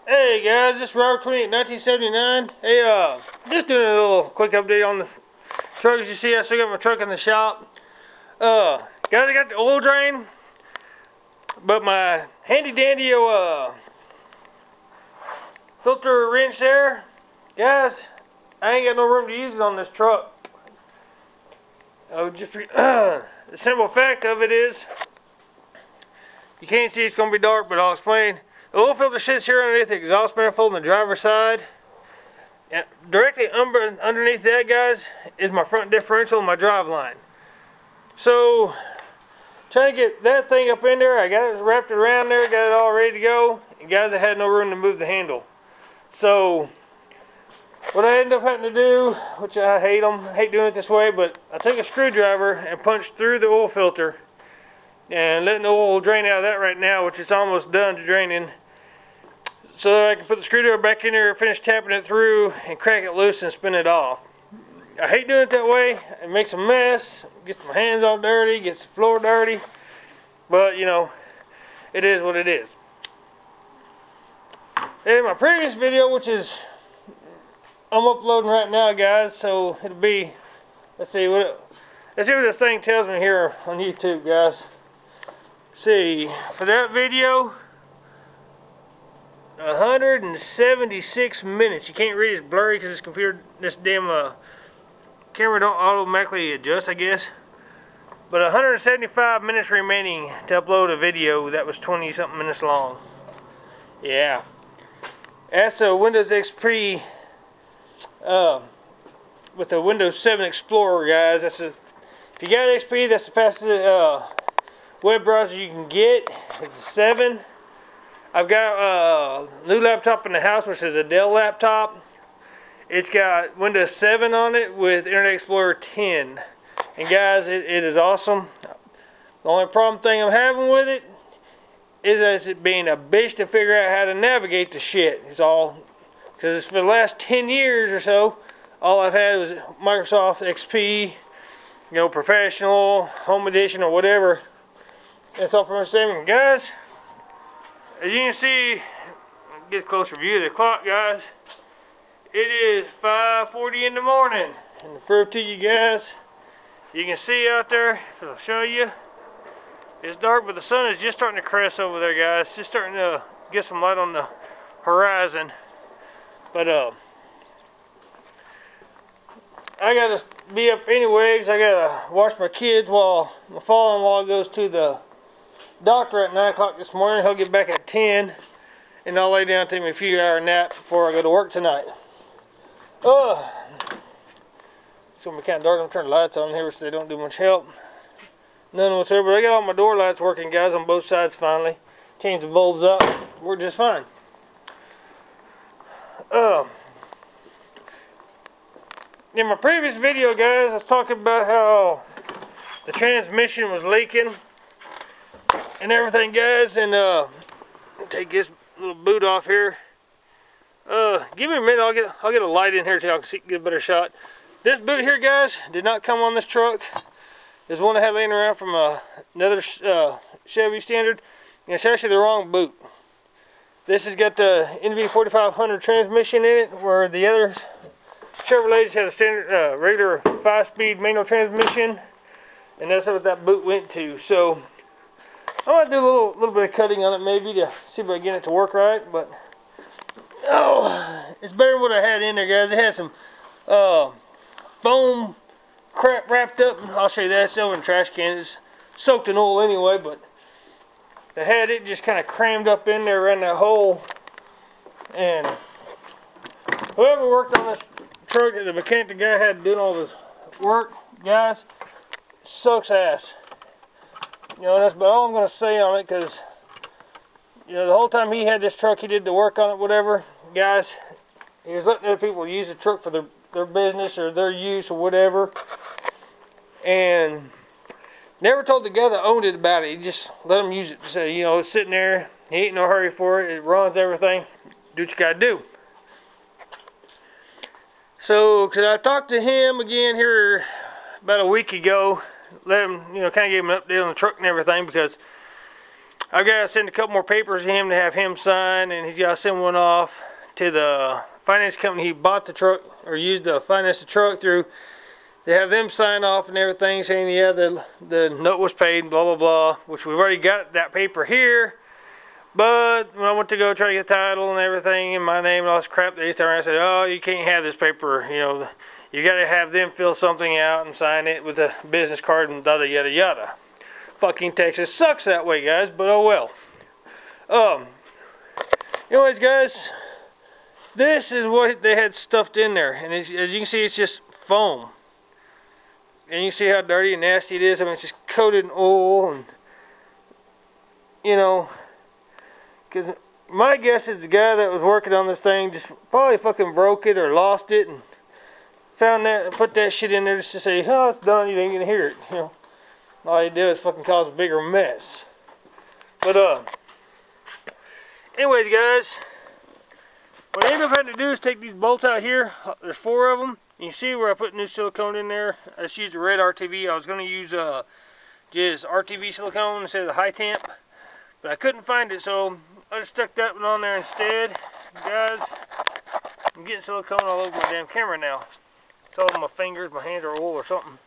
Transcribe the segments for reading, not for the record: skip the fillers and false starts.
Hey guys, this is Robert 28 1979. Hey, just doing a little quick update on the truck. As you see, I still got my truck in the shop. Guys, I got the oil drain, but my handy dandy filter wrench there, guys, I ain't got no room to use it on this truck. The simple fact of it is, you can't see, it's gonna be dark, but I'll explain. The oil filter sits here underneath the exhaust manifold on the driver's side. And directly underneath that, guys, is my front differential and my drive line. So, trying to get that thing up in there, I got it wrapped around there, got it all ready to go. And guys, I had no room to move the handle. So, what I ended up having to do, which I hate doing it this way, but I took a screwdriver and punched through the oil filter and letting the oil drain out of that right now, which is almost done draining, so that I can put the screwdriver back in there, finish tapping it through, and crack it loose and spin it off. I hate doing it that way. It makes a mess, gets my hands all dirty, gets the floor dirty, but you know, it is what it is. In my previous video, which is I'm uploading right now, guys, so it'll be, let's see what this thing tells me here on YouTube, guys. See, for that video, 176 minutes. You can't read it, it's blurry because this damn camera don't automatically adjust, I guess. But 175 minutes remaining to upload a video that was 20 something minutes long. Yeah. That's a Windows XP with the Windows 7 Explorer, guys. If you got XP, that's the fastest web browser you can get. It's a 7. I've got a new laptop in the house, which is a Dell laptop. It's got Windows 7 on it with Internet Explorer 10. And guys, it is awesome. The only thing I'm having with it is it being a bitch to figure out how to navigate the shit. It's all, because for the last 10 years or so, all I've had was Microsoft XP, you know, Professional, Home Edition, or whatever. That's all pretty much the same. Guys, as you can see, get a closer view of the clock, guys. It is 5:40 in the morning. And to prove to you guys, you can see out there, if I'll show you, it's dark, but the sun is just starting to crest over there, guys. Just starting to get some light on the horizon. But I gotta be up anyways. I gotta watch my kids while my father-in-law goes to the doctor at 9 o'clock this morning. He'll get back at 10, and I'll lay down, take me a few hour nap before I go to work tonight. It's gonna be kind of dark. I'm turning the lights on here, which they don't do much help. None whatsoever. But I got all my door lights working, guys, on both sides finally. Changed the bulbs up. Worked just fine. In my previous video, guys, I was talking about how the transmission was leaking and everything, guys, and take this little boot off here. Give me a minute. I'll get a light in here so y'all can get a better shot. This boot here, guys, did not come on this truck. There's one I had laying around from another Chevy Standard, and it's actually the wrong boot. This has got the NV4500 transmission in it, where the other Chevrolets have a standard regular 5-speed manual transmission, and that's what that boot went to. So I might do a little bit of cutting on it, maybe, to see if I can get it to work right. But it's better than what I had in there, guys. It had some foam crap wrapped up. I'll show you that. It's over in the trash can. It's soaked in oil anyway, but they had it just kind of crammed up in there around that hole. And whoever worked on this truck, the mechanic, the guy had doing all this work, guys, sucks ass. You know, that's about all I'm going to say on it, because, you know, the whole time he had this truck, he did the work on it, whatever, guys, he was letting other people use the truck for their business or their use or whatever, and never told the guy that owned it about it. He just let him use it. So, you know, it's sitting there, he ain't in no hurry for it, it runs everything, do what you got to do. So, because I talked to him again here about a week ago, let him, you know, kind of gave him an update on the truck and everything, because I've got to send a couple more papers to him to have him sign, and he's got to send one off to the finance company he bought the truck, or used to finance the truck through. They have them sign off and everything, saying, yeah, the note was paid, blah, blah, blah, which we've already got that paper here. But when I went to go try to get title and everything in my name and all this crap, they turned around and said, oh, you can't have this paper. You know, you got to have them fill something out and sign it with a business card and yada, yada, yada. Fucking Texas sucks that way, guys, but oh well. Anyways, guys, this is what they had stuffed in there. And as you can see, it's just foam. And you can see how dirty and nasty it is. I mean, it's just coated in oil, and you know, because my guess is the guy that was working on this thing just probably fucking broke it or lost it and found that and put that shit in there just to say, oh, it's done, you ain't gonna hear it. You know, all you do is fucking cause a bigger mess. But anyways, guys, what I ended up having to do is take these bolts out here. There's 4 of them. You see where I put new silicone in there. I just used the red RTV. I was going to use just RTV silicone instead of the high temp, but I couldn't find it, so I just stuck that one on there instead. Guys, I'm getting silicone all over my damn camera now. It's all over my fingers, my hands are oil or something.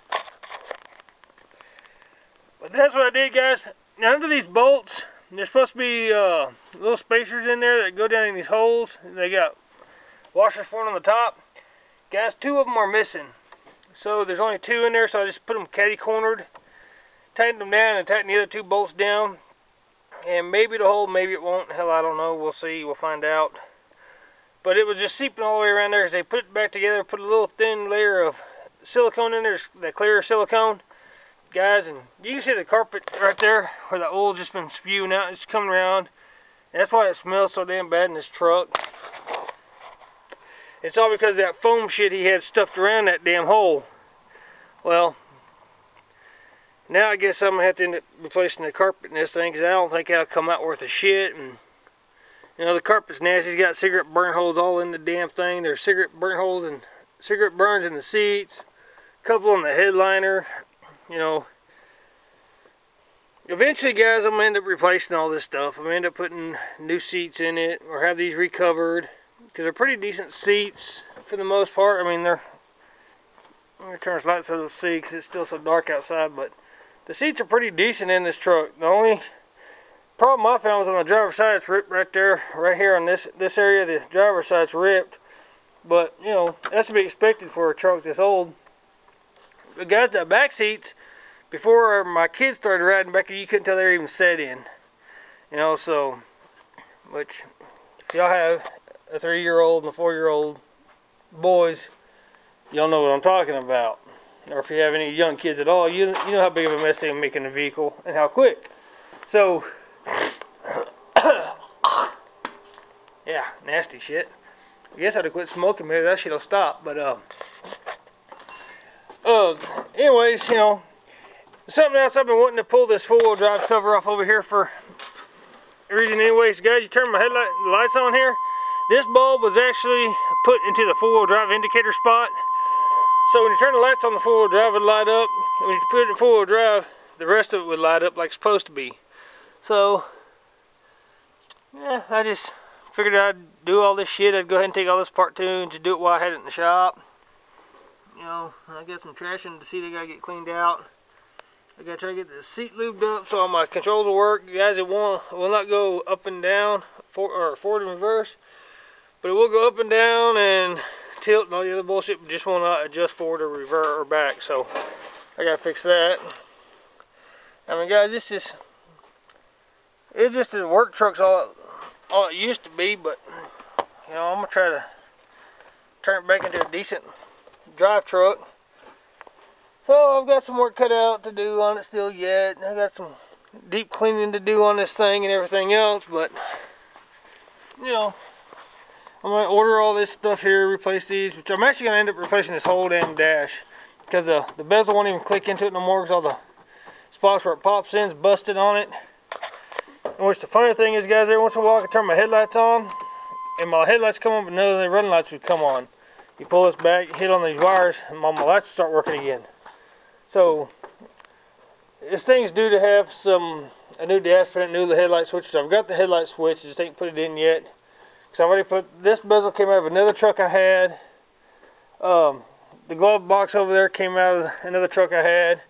But that's what I did, guys. Now under these bolts, there's supposed to be little spacers in there that go down in these holes. They got washers for it on the top. Guys, 2 of them are missing. So there's only 2 in there, so I just put them catty-cornered, tightened them down, and tightened the other 2 bolts down. And maybe it'll hold, maybe it won't. Hell, I don't know. We'll see. We'll find out. But it was just seeping all the way around there as they put it back together, put a little thin layer of silicone in there, that clear silicone. Guys, and you can see the carpet right there where the oil's just been spewing out. It's coming around. That's why it smells so damn bad in this truck. It's all because of that foam shit he had stuffed around that damn hole. Well, now I guess I'm going to have to end up replacing the carpet in this thing, because I don't think it'll come out worth a shit. And you know, the carpet's nasty. It's got cigarette burn holes all in the damn thing. There's cigarette burn holes and cigarette burns in the seats. A couple on the headliner. You know, eventually, guys, I'm going to end up replacing all this stuff. I'm going to end up putting new seats in it, or have these recovered, because they're pretty decent seats for the most part. I mean, let me turn this light so you'll see, because it's still so dark outside, but the seats are pretty decent in this truck. The only problem I found was on the driver's side. It's ripped right there, right here on this area. The driver's side's ripped, but you know, that's to be expected for a truck this old. But guys, the back seats, before my kids started riding back here, you couldn't tell they were even set in. You know, so, which, if y'all have a 3-year-old and a 4-year-old boys, y'all know what I'm talking about. Or if you have any young kids at all, you know how big of a mess they make in the vehicle and how quick. So, yeah, nasty shit. I guess I'd have quit smoking, maybe that shit'll stop, but anyways, you know, something else I've been wanting to pull this 4-wheel drive cover off over here for a reason. Anyways, guys, you turn my lights on here. This bulb was actually put into the 4-wheel drive indicator spot. So when you turn the lights on the 4-wheel drive, it would light up. And when you put it in 4-wheel drive, the rest of it would light up like it's supposed to be. So, yeah, I just figured I'd do all this shit. I'd go ahead and take all this apart too and just do it while I had it in the shop. You know, I got some trash in the seat I gotta get cleaned out. I gotta try to get the seat lubed up so all my controls will work. You guys, it will not go up and down, forward and reverse, but it will go up and down and tilt and all the other bullshit, but just will not adjust forward or reverse or back. So I gotta fix that. I mean, guys, it's just a work truck's all it used to be, but you know, I'm gonna try to turn it back into a decent drive truck. So I've got some work cut out to do on it still yet. I got some deep cleaning to do on this thing and everything else, but you know, I'm going to order all this stuff here, replace these, which I'm actually going to end up replacing this whole damn dash, because the bezel won't even click into it no more, because all the spots where it pops in is busted on it. And which the funny thing is, guys, every once in a while I can turn my headlights on, and my headlights come on, but none of the running lights would come on. You pull this back, hit on these wires, and all my lights start working again. So this thing's due to have some a new dash pin, new headlight switches. I've got the headlight switch, just ain't put it in yet. Because I already put, this bezel came out of another truck I had. The glove box over there came out of another truck I had.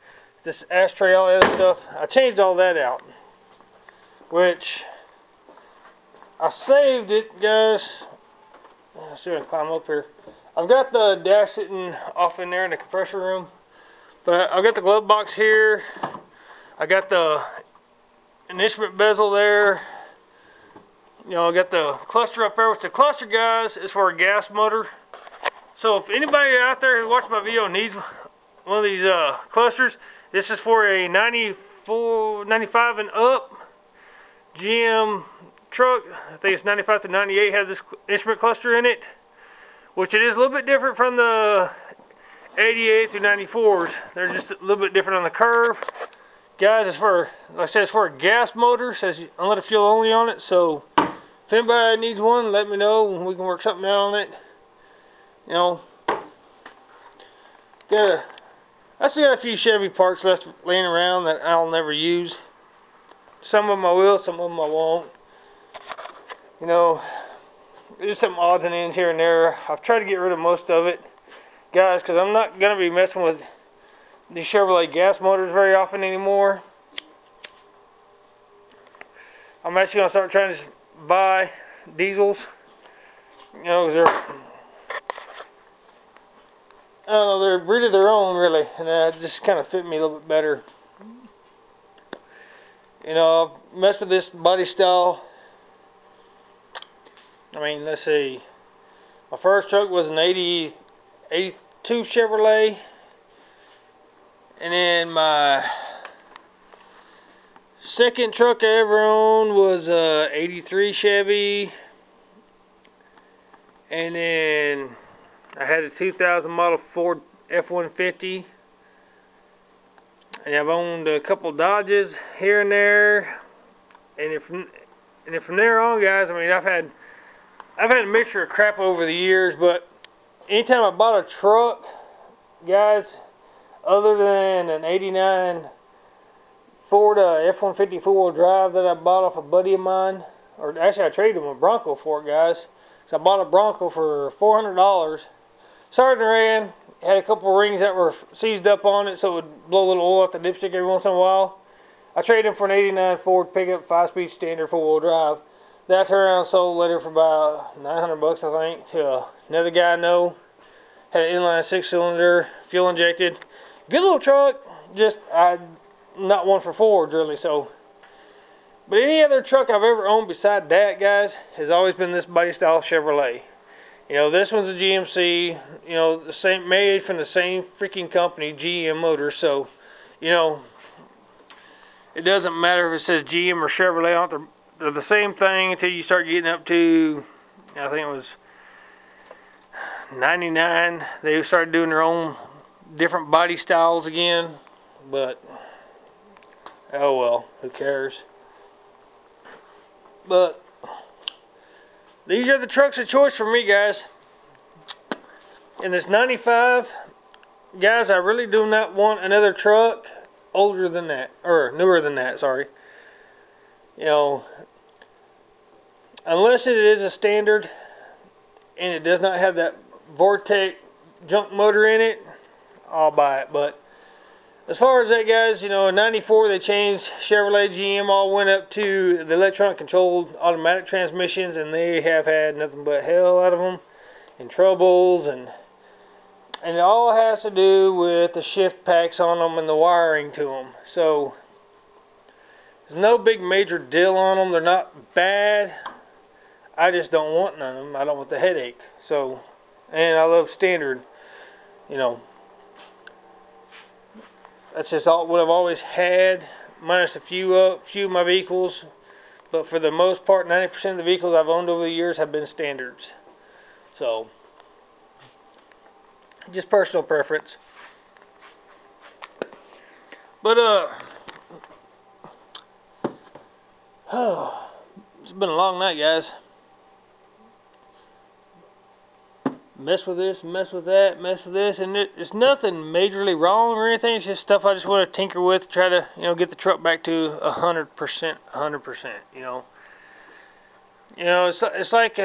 This ashtray, all that other stuff. I changed all that out. Which, I saved it, guys. Let's see if I can climb up here. I've got the dash sitting off in there in the compressor room. But I've got the glove box here. I got the instrument bezel there. You know, I got the cluster up there. Which the cluster, guys, is for a gas motor. So if anybody out there who watched my video needs one of these clusters, this is for a 94, 95 and up GM truck. I think it's 95 to 98 has this instrument cluster in it, which it is a little bit different from the 88 through 94s. They're just a little bit different on the curve. Guys, it's for, like I said, it's for a gas motor. It says unleaded fuel only on it. So if anybody needs one, let me know and we can work something out on it. You know, I still got a few Chevy parts left laying around that I'll never use. Some of them I will, some of them I won't. You know, there's some odds and ends here and there. I've tried to get rid of most of it, guys, because I'm not going to be messing with these Chevrolet gas motors very often anymore. I'm actually going to start trying to buy diesels. You know, because they're, I don't know, they're breed of their own, really, and that just kind of fit me a little bit better. You know, I've messed with this body style. I mean, let's see. My first truck was an 82 Chevrolet, and then my second truck I ever owned was a 83 Chevy, and then I had a 2000 model Ford F-150, and I've owned a couple Dodges here and there, and then from there on, guys, I mean, I've had a mixture of crap over the years, but anytime I bought a truck, guys, other than an 89 Ford F-150 four-wheel drive that I bought off a buddy of mine, or actually I traded him a Bronco for it, guys. So I bought a Bronco for $400. Started and ran, had a couple rings that were seized up on it so it would blow a little oil out the dipstick every once in a while. I traded him for an 89 Ford pickup 5-speed standard four-wheel drive. That I turned around and sold later for about 900 bucks, I think, to another guy I know. Had an inline 6-cylinder, fuel injected. Good little truck, just not one for Fords really. So, but any other truck I've ever owned beside that, guys, has always been this body style Chevrolet. You know, this one's a GMC. You know, the same, made from the same freaking company, GM Motors. So, you know, it doesn't matter if it says GM or Chevrolet. They're the same thing until you start getting up to, I think it was 99. They started doing their own different body styles again. But, oh well, who cares? But these are the trucks of choice for me, guys. In this 95, guys, I really do not want another truck older than that, or newer than that, sorry. You know, unless it is a standard and it does not have that Vortec junk motor in it, I'll buy it. But as far as that, guys, you know, in 94 they changed. Chevrolet, GM all went up to the electronic controlled automatic transmissions, and they have had nothing but hell out of them and troubles, and it all has to do with the shift packs on them and the wiring to them. So there's no big major deal on them. They're not bad. I just don't want none of them. I don't want the headache. So, and I love standard. You know, that's just all what I've always had, minus a few of my vehicles. But for the most part, 90% of the vehicles I've owned over the years have been standards. So, just personal preference. But it's been a long night, guys. mess with this, mess with that, mess with this, and it's nothing majorly wrong or anything. It's just stuff I just want to tinker with, try to, you know, get the truck back to 100%, 100%. You know, it's like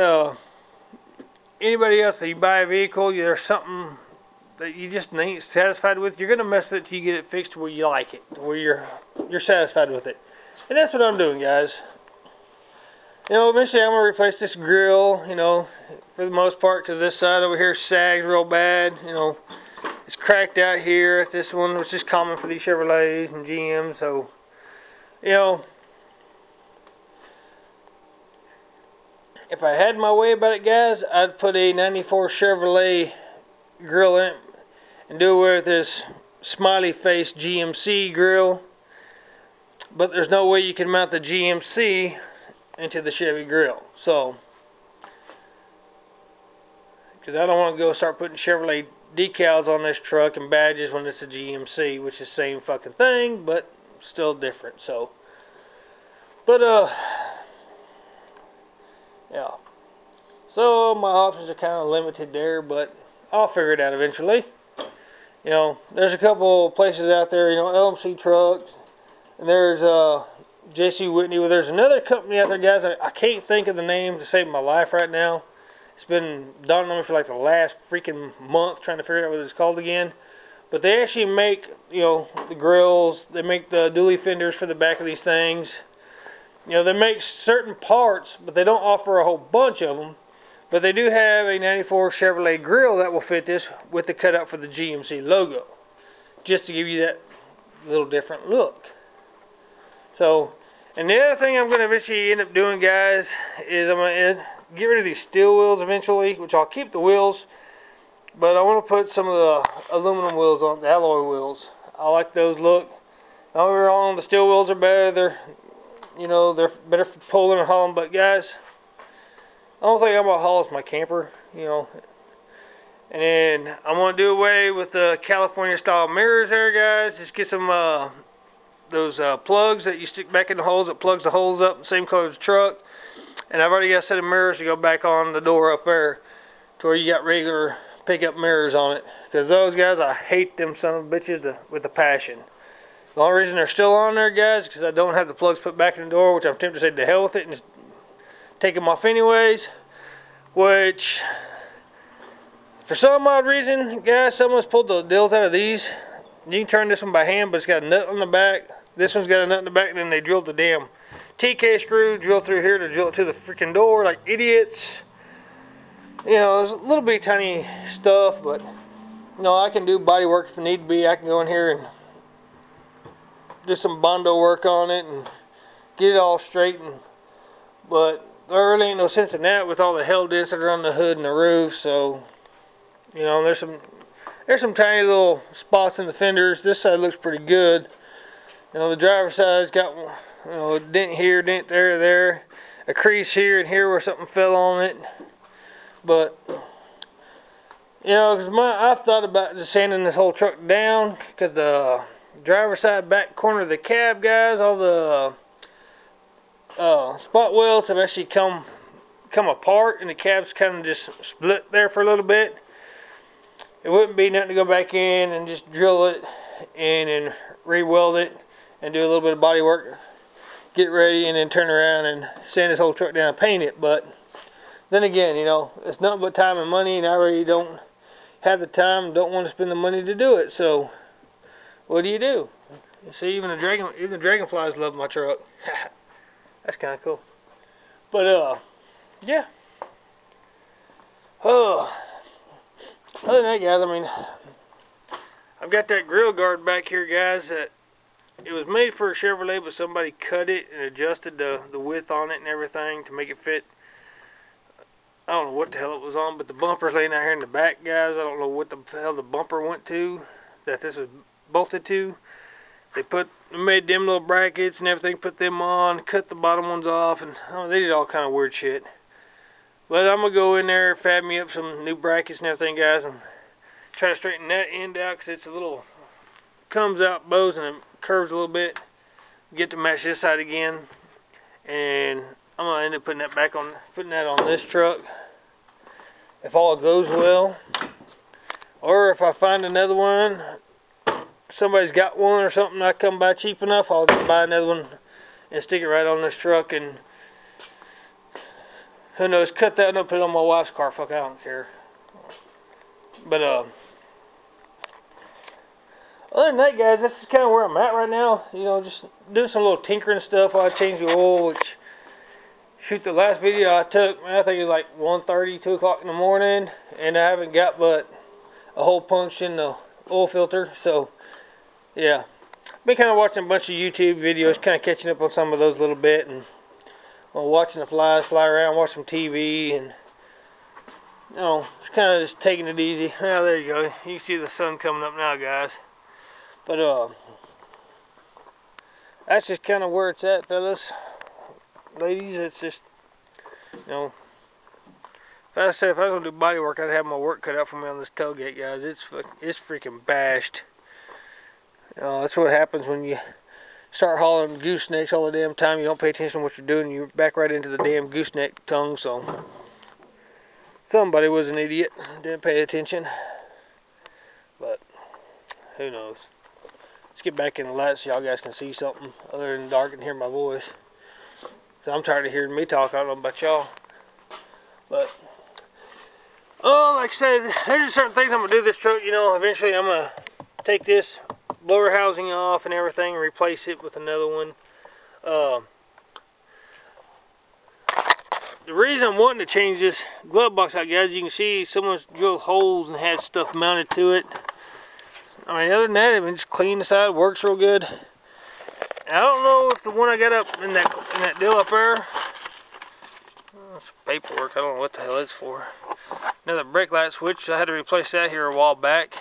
anybody else that you buy a vehicle, there's something that you just ain't satisfied with. You're gonna mess with it till you get it fixed to where you like it, to where you're satisfied with it, and that's what I'm doing, guys. You know, eventually I'm going to replace this grill, you know, for the most part, because this side over here sags real bad. You know, it's cracked out here. This one, which is common for these Chevrolets and GMs. So, you know, if I had my way about it, guys, I'd put a 94 Chevrolet grill in it and do away with this smiley face GMC grill. But there's no way you can mount the GMC into the Chevy grill, so because I don't want to go start putting Chevrolet decals on this truck and badges when it's a GMC, which is the same fucking thing but still different. So, but yeah, so my options are kind of limited there, but I'll figure it out eventually. You know, there's a couple places out there, you know, LMC trucks, and there's J.C. Whitney. Well, there's another company out there, guys. I can't think of the name to save my life right now. It's been dawning on me for like the last freaking month trying to figure out what it's called again. But they actually make, you know, the grills. They make the dually fenders for the back of these things. You know, they make certain parts, but they don't offer a whole bunch of them. But they do have a 94 Chevrolet grill that will fit this with the cutout for the GMC logo, just to give you that little different look. So, and the other thing I'm going to eventually end up doing, guys, is I'm going to get rid of these steel wheels eventually, which I'll keep the wheels, but I want to put some of the aluminum wheels on, the alloy wheels. I like those look. Don't get me wrong, the steel wheels are better. They're, you know, they're better for pulling and hauling, but guys, I don't think I'm going to haul is my camper, you know. And then I'm going to do away with the California style mirrors there, guys. Just get some those plugs that you stick back in the holes that plugs the holes up, same color as the truck. And I've already got a set of mirrors to go back on the door up there to where you got regular pickup mirrors on it, because those, guys, I hate them son of bitches with a passion. The only reason they're still on there, guys, is because I don't have the plugs put back in the door, which I'm tempted to say to hell with it and just take them off anyways. Which, for some odd reason, guys, someone's pulled the deals out of these. You can turn this one by hand, but it's got a nut on the back. This one's got a nut in the back, and then they drilled the damn TK screw, drilled through here to drill it to the freaking door like idiots. You know, it's a little bit tiny stuff, but, you know, I can do body work if need be. I can go in here and do some Bondo work on it and get it all straightened. But there really ain't no sense in that with all the hell dents that are on the hood and the roof. So, you know, there's some tiny little spots in the fenders. This side looks pretty good. You know, the driver's side's got, you know, a dent here, dent there, a crease here and here where something fell on it. But, you know, because I've thought about just sanding this whole truck down, because the driver's side back corner of the cab, guys, all the spot welds have actually come apart, and the cab's kind of just split there for a little bit. It wouldn't be nothing to go back in and just drill it in and re-weld it and do a little bit of body work, get ready, and then turn around and sand this whole truck down and paint it. But then again, you know, it's nothing but time and money, and I really don't have the time, don't want to spend the money to do it. So what do? You see, even the dragonflies love my truck. That's kind of cool. But yeah. Other than that, guys, I mean, I've got that grill guard back here, guys, that it was made for a Chevrolet, but somebody cut it and adjusted the width on it and everything to make it fit. I don't know what the hell it was on, but the bumper's laying out here in the back, guys. I don't know what the hell the bumper went to that this was bolted to. They made them little brackets and everything, put them on, cut the bottom ones off, and they did all kind of weird shit. But I'm going to go in there, fab me up some new brackets and everything, guys, and try to straighten that end out, because it's a little, comes out, bows, and it curves a little bit. Get to match this side again, and I'm going to end up putting that on this truck. if all goes well. Or if I find another one, somebody's got one or something, I come by cheap enough, I'll just buy another one and stick it right on this truck, and who knows, cut that and put it on my wife's car. Fuck, I don't care. But other than that, guys, this is kind of where I'm at right now. You know, just doing some little tinkering stuff while I change the oil, which, shoot, the last video I took, man, I think it was like 1:30, 2 o'clock in the morning, and I haven't got but a hole punched in the oil filter. So yeah, been kind of watching a bunch of YouTube videos, kind of catching up on some of those a little bit, and watching the flies fly around, watch some TV, and you know, just kind of just taking it easy. Well, there you go. You can see the sun coming up now, guys. But that's just kind of where it's at, fellas, ladies. It's just, you know, if I was gonna do body work, I'd have my work cut out for me on this tailgate, guys. It's freaking bashed. You know, that's what happens when you start hauling goosenecks all the damn time. You don't pay attention to what you're doing. You're back right into the damn gooseneck tongue. So somebody was an idiot, didn't pay attention. But who knows? Let's get back in the light so y'all guys can see something other than dark and hear my voice. So I'm tired of hearing me talk. I don't know about y'all. But oh, like I said, there's just certain things I'm gonna do to this truck. You know, eventually I'm gonna take this blower housing off and everything and replace it with another one. The reason I'm wanting to change this glove box out, guys, you can see someone's drilled holes and had stuff mounted to it. I mean, other than that, it just clean the side, works real good. And I don't know if the one I got up in that deal up there, it's paperwork, I don't know what the hell it's for. Another brake light switch, I had to replace that here a while back.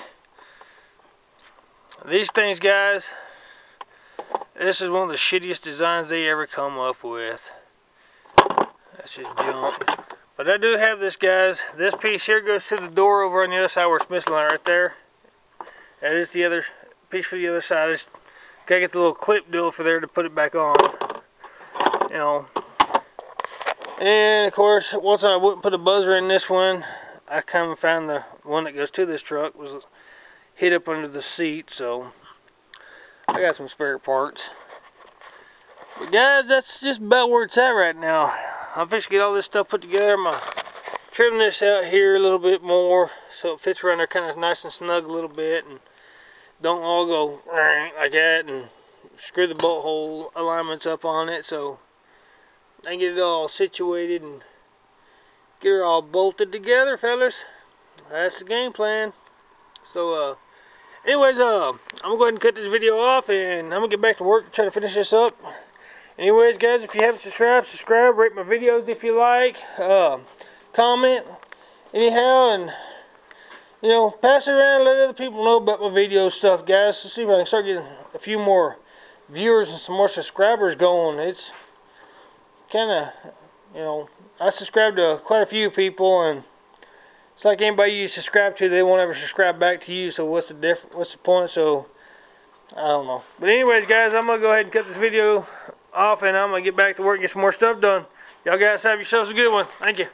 These things, guys, this is one of the shittiest designs they ever come up with. That's just junk. But I do have this, guys. This piece here goes to the door over on the other side where it's missing right there. That is the other piece for the other side. I just gotta get the little clip deal for there to put it back on. You know. And of course, once I wouldn't put a buzzer in this one, I kind of found the one that goes to this truck was hid up under the seat, so I got some spare parts. But guys, that's just about where it's at right now. I'm fixing to get all this stuff put together. I'm gonna trim this out here a little bit more so it fits around there kind of nice and snug a little bit, and don't all go like that, and screw the bolt hole alignments up on it so I can get it all situated and get her all bolted together, fellas. That's the game plan. So anyways, I'm gonna go ahead and cut this video off, and I'm gonna get back to work and try to finish this up. Anyways, guys, if you haven't subscribe, rate my videos if you like, comment anyhow, and you know, pass it around, let other people know about my video stuff, guys. Let's see if I can start getting a few more viewers and some more subscribers going. It's kind of, you know, I subscribe to quite a few people, and it's like anybody you subscribe to, they won't ever subscribe back to you. So what's the point? So I don't know. But anyways, guys, I'm gonna go ahead and cut this video off, and I'm gonna get back to work and get some more stuff done. Y'all guys have yourselves a good one. Thank you.